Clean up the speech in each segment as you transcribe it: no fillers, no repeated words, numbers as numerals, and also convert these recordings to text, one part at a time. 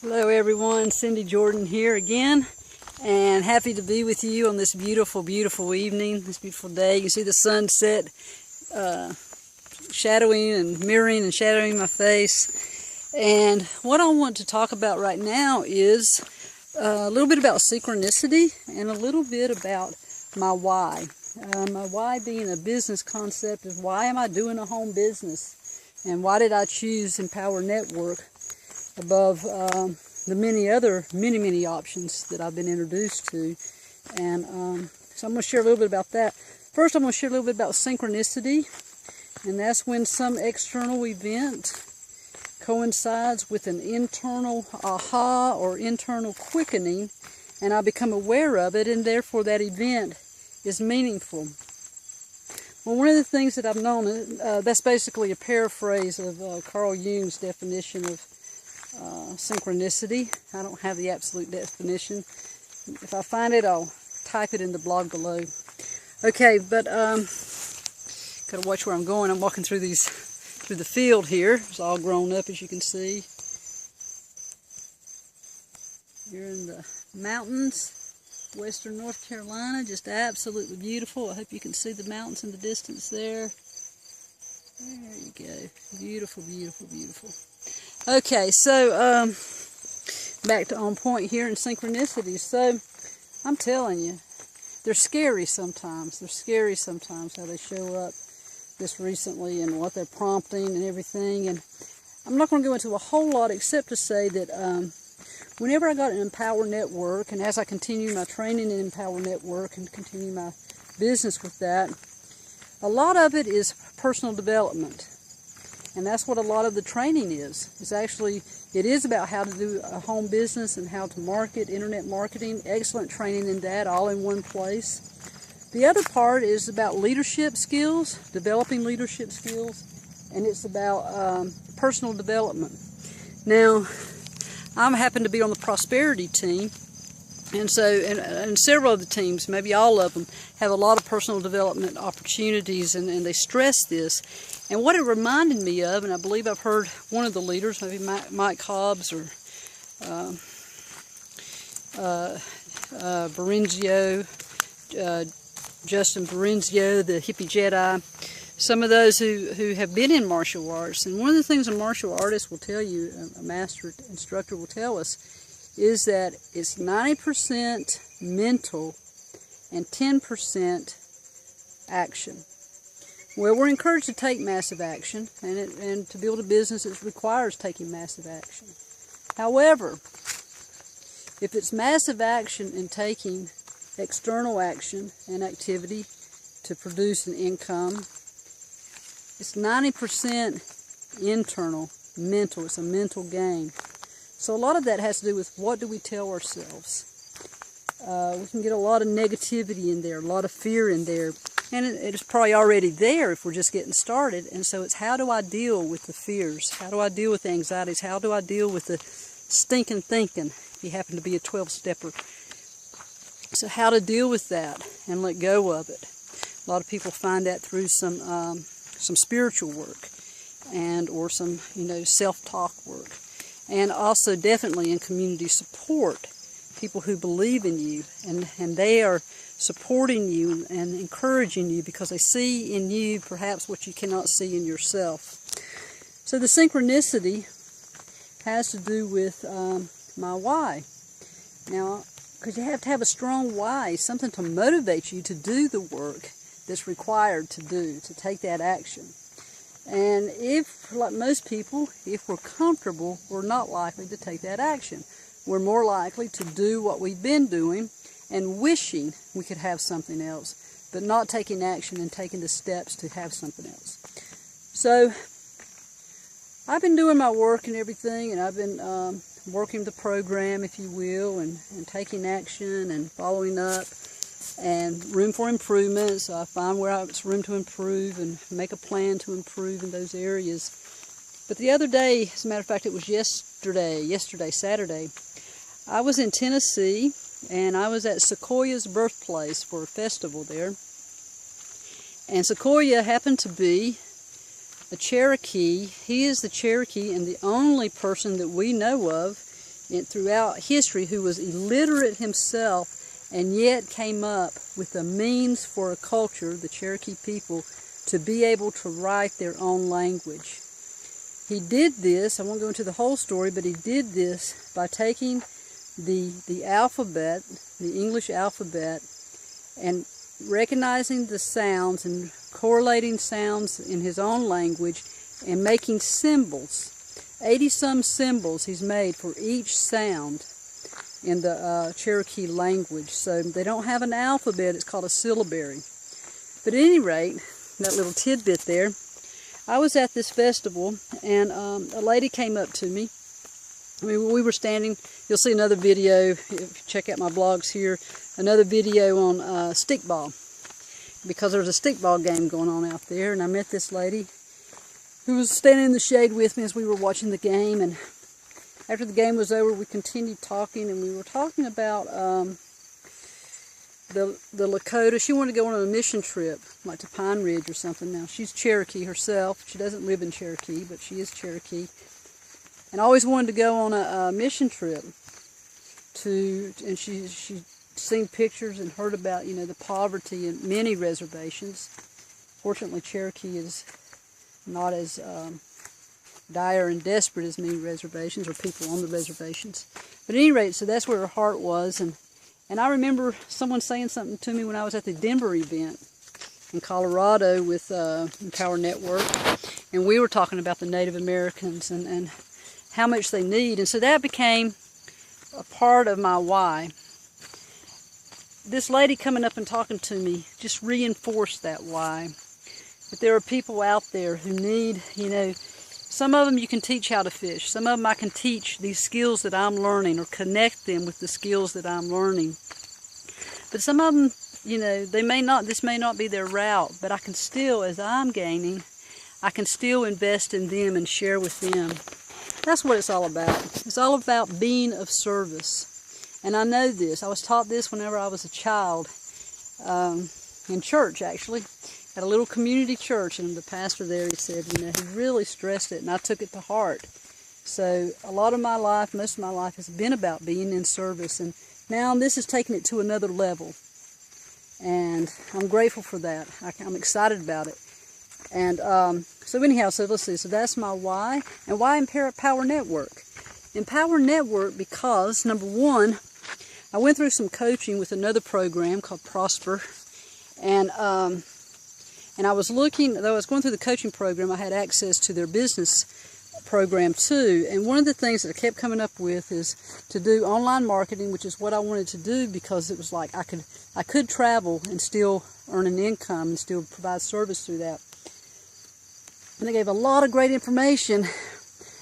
Hello everyone, Cindy Jordan here again, and happy to be with you on this beautiful, beautiful evening, this beautiful day. You can see the sunset shadowing and mirroring and shadowing my face. And what I want to talk about right now is a little bit about synchronicity and a little bit about my why. My why being a business concept is why am I doing a home business, and why did I choose Empower Network above the many options that I've been introduced to. And so I'm going to share a little bit about that. First, I'm going to share a little bit about synchronicity, and that's when some external event coincides with an internal aha or internal quickening, and I become aware of it, and therefore that event is meaningful. Well, one of the things that I've known, that's basically a paraphrase of Carl Jung's definition of synchronicity. I don't have the absolute definition. If I find it, I'll type it in the blog below. Okay, but gotta watch where I'm going. I'm walking through the field here. It's all grown up, as you can see. You're in the mountains, western North Carolina, just absolutely beautiful. I hope you can see the mountains in the distance there. There you go. Beautiful, beautiful, beautiful. Okay, so back to on point here in synchronicities. So I'm telling you, they're scary sometimes. They're scary sometimes how they show up this recently and what they're prompting and everything. And I'm not going to go into a whole lot except to say that whenever I got an Empower Network, and as I continue my training in Empower Network and continue my business with that, a lot of it is personal development. And that's what a lot of the training is. It is about how to do a home business and how to market, internet marketing, excellent training in that, all in one place. The other part is about leadership skills, developing leadership skills, and it's about personal development. Now, I happen to be on the prosperity team, and so and several of the teams, maybe all of them, have a lot of personal development opportunities, and they stress this. And what it reminded me of, and I believe I've heard one of the leaders, maybe Mike Hobbs or Justin Berenzio, the hippie Jedi, some of those who have been in martial arts. And one of the things a martial artist will tell you, a master instructor will tell us, is that it's 90% mental and 10% action. Well, we're encouraged to take massive action, and to build a business, it requires taking massive action. However, if it's massive action and taking external action and activity to produce an income, it's 90% internal, mental. It's a mental game. So a lot of that has to do with what do we tell ourselves. We can get a lot of negativity in there, a lot of fear in there. And it's probably already there if we're just getting started. And so it's how do I deal with the fears? How do I deal with the anxieties? How do I deal with the stinking thinking, if you happen to be a 12-stepper? So how to deal with that and let go of it. A lot of people find that through some spiritual work or some self-talk work. And also definitely in community support. People who believe in you, and they are supporting you and encouraging you because they see in you perhaps what you cannot see in yourself. So the synchronicity has to do with my why. Now, because you have to have a strong why, something to motivate you to do the work that's required to do, to take that action. And if, like most people, if we're comfortable, we're not likely to take that action. We're more likely to do what we've been doing and wishing we could have something else, but not taking action and taking the steps to have something else. So I've been doing my work and everything, and I've been working the program, if you will, and taking action and following up, and room for improvement. So I find where it's room to improve and make a plan to improve in those areas. But the other day, as a matter of fact, it was yesterday, Saturday, I was in Tennessee, and I was at Sequoia's birthplace for a festival there. And Sequoia happened to be a Cherokee. He is the Cherokee and the only person that we know of throughout history who was illiterate himself and yet came up with the means for a culture, the Cherokee people, to be able to write their own language. He did this, I won't go into the whole story, but he did this by taking the alphabet, the English alphabet, and recognizing the sounds and correlating sounds in his own language and making symbols. 80-some symbols he's made for each sound in the Cherokee language. So they don't have an alphabet, it's called a syllabary. But at any rate, that little tidbit there, I was at this festival and a lady came up to me. I mean, we were standing, you'll see another video, if you check out my blogs here, another video on stickball, because there was a stickball game going on out there, and I met this lady who was standing in the shade with me as we were watching the game, and after the game was over, we continued talking, and we were talking about the Lakota. She wanted to go on a mission trip, like to Pine Ridge or something. Now, she's Cherokee herself. She doesn't live in Cherokee, but she is Cherokee. And I always wanted to go on a mission trip and she'd seen pictures and heard about, you know, the poverty in many reservations. Fortunately, Cherokee is not as dire and desperate as many reservations or people on the reservations. But at any rate, so that's where her heart was. And I remember someone saying something to me when I was at the Denver event in Colorado with Empower Network. And we were talking about the Native Americans and how much they need. And so that became a part of my why. This lady coming up and talking to me just reinforced that why. That there are people out there who need, you know, some of them you can teach how to fish. Some of them I can teach these skills that I'm learning or connect them with the skills that I'm learning. But some of them, you know, this may not be their route, but I can still, as I'm gaining, I can still invest in them and share with them. That's what it's all about. It's all about being of service. And I know this. I was taught this whenever I was a child, in church actually, at a little community church, and the pastor there, he said, you know, he really stressed it, and I took it to heart. So a lot of my life, most of my life, has been about being in service, and now this is taking it to another level. And I'm grateful for that. I'm excited about it. And so anyhow, so let's see. So that's my why. And why Empower Network? Empower Network because, number one, I went through some coaching with another program called Prosper. And I was looking, though I was going through the coaching program, I had access to their business program too. And one of the things that I kept coming up with is to do online marketing, which is what I wanted to do because it was like I could travel and still earn an income and still provide service through that. And they gave a lot of great information,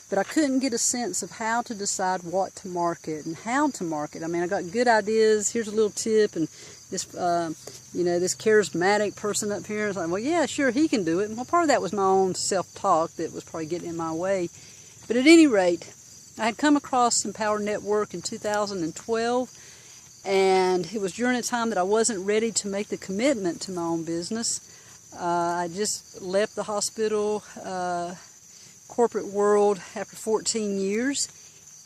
but I couldn't get a sense of how to decide what to market and how to market. I mean, I got good ideas. Here's a little tip, and this, you know, this charismatic person up here is like, well, yeah, sure, he can do it. And well, part of that was my own self-talk that was probably getting in my way. But at any rate, I had come across Empower Network in 2012, and it was during a time that I wasn't ready to make the commitment to my own business. I just left the hospital corporate world after 14 years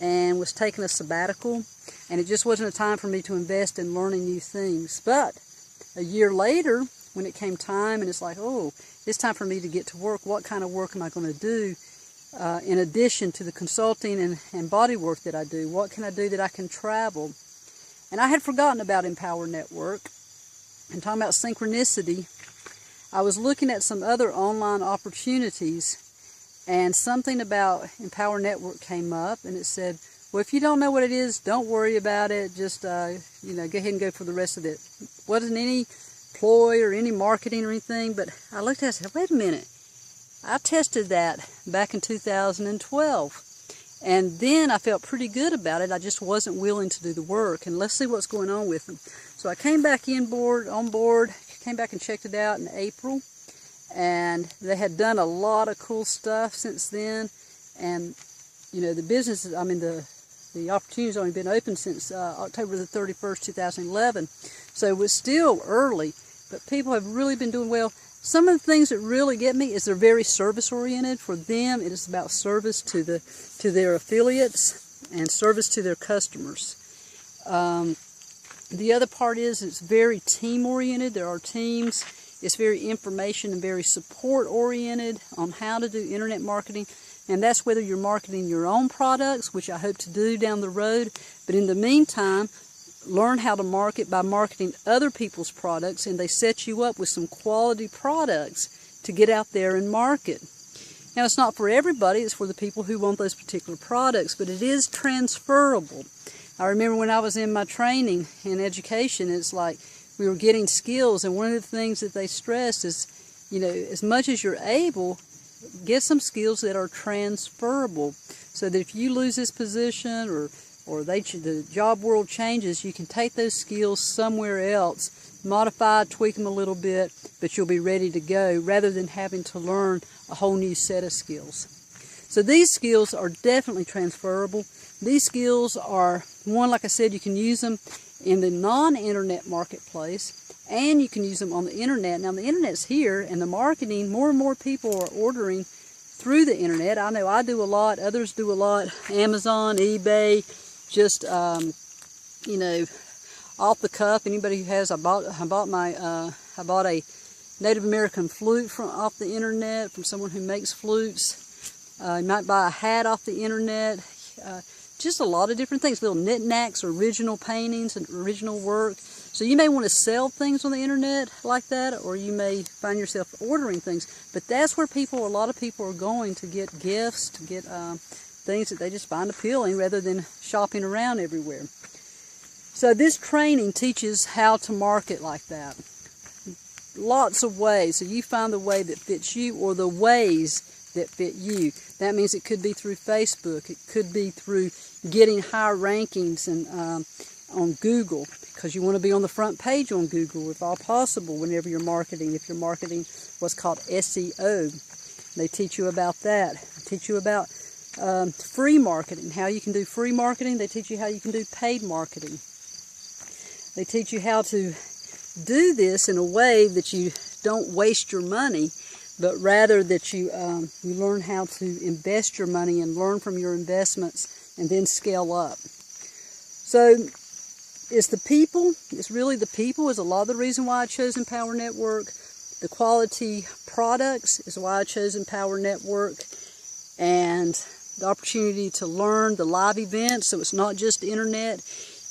and was taking a sabbatical, and it just wasn't a time for me to invest in learning new things. But a year later, when it came time and it's like, oh, it's time for me to get to work, what kind of work am I going to do in addition to the consulting and body work that I do? What can I do that I can travel? And I had forgotten about Empower Network. And talking about synchronicity, I was looking at some other online opportunities, and something about Empower Network came up, and it said, well, if you don't know what it is, don't worry about it. Just, you know, go ahead and go for the rest of it. Wasn't any ploy or any marketing or anything, but I looked at it and said, wait a minute. I tested that back in 2012, and then I felt pretty good about it. I just wasn't willing to do the work, and let's see what's going on with them. So I came back on board, came back and checked it out in April, and they had done a lot of cool stuff since then. And you know, the business, I mean, the opportunity's only been open since October the 31st, 2011. So it was still early, but people have really been doing well. Some of the things that really get me is they're very service oriented. For them, it is about service to their affiliates and service to their customers. The other part is it's very team-oriented. There are teams. It's very information and very support-oriented on how to do internet marketing. And that's whether you're marketing your own products, which I hope to do down the road. But in the meantime, learn how to market by marketing other people's products, and they set you up with some quality products to get out there and market. Now, it's not for everybody. It's for the people who want those particular products, but it is transferable. I remember when I was in my training in education, it's like we were getting skills, and one of the things that they stressed is, you know, as much as you're able, get some skills that are transferable, so that if you lose this position or the job world changes, you can take those skills somewhere else, modify, tweak them a little bit, but you'll be ready to go, rather than having to learn a whole new set of skills. So these skills are definitely transferable. These skills are, one, like I said, you can use them in the non-internet marketplace, and you can use them on the internet. Now, the internet's here, and the marketing, more and more people are ordering through the internet. I know I do a lot, others do a lot, Amazon, eBay, just, you know, off the cuff. Anybody who has, I bought a Native American flute off the internet from someone who makes flutes. You might buy a hat off the internet. Just a lot of different things, little knickknacks, original paintings, and original work. So you may want to sell things on the internet like that, or you may find yourself ordering things. But that's where a lot of people are going to get gifts, to get things that they just find appealing, rather than shopping around everywhere. So this training teaches how to market like that. Lots of ways. So you find the way that fits you, or the ways that fit you. That means it could be through Facebook. It could be through getting high rankings and on Google, because you want to be on the front page on Google if all possible whenever you're marketing. If you're marketing what's called SEO, they teach you about that. They teach you about free marketing, how you can do free marketing. They teach you how you can do paid marketing. They teach you how to do this in a way that you don't waste your money, but rather that you learn how to invest your money and learn from your investments and then scale up. So it's the people, it's really the people is a lot of the reason why I chose Empower Network. The quality products is why I chose Empower Network. And the opportunity to learn, the live events, so it's not just the internet.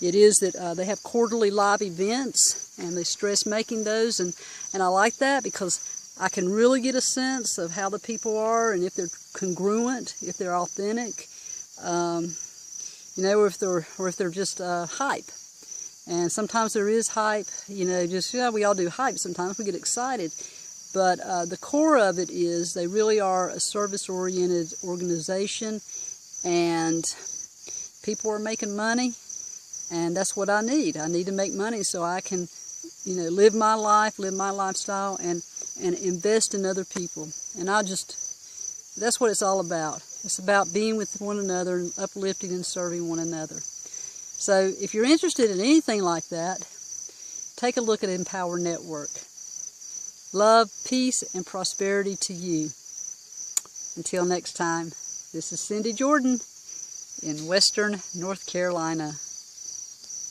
It is that they have quarterly live events, and they stress making those, and I like that because I can really get a sense of how the people are, and if they're congruent, if they're authentic, you know, or if they're just hype. And sometimes there is hype, you know, just, yeah, we all do hype sometimes, we get excited. But the core of it is they really are a service-oriented organization, and people are making money, and that's what I need. I need to make money so I can, you know, live my life, live my lifestyle, and invest in other people. And that's what it's all about. It's about being with one another and uplifting and serving one another. So if you're interested in anything like that, take a look at Empower Network. Love, peace, and prosperity to you. Until next time, this is Cindy Jordan in Western North Carolina.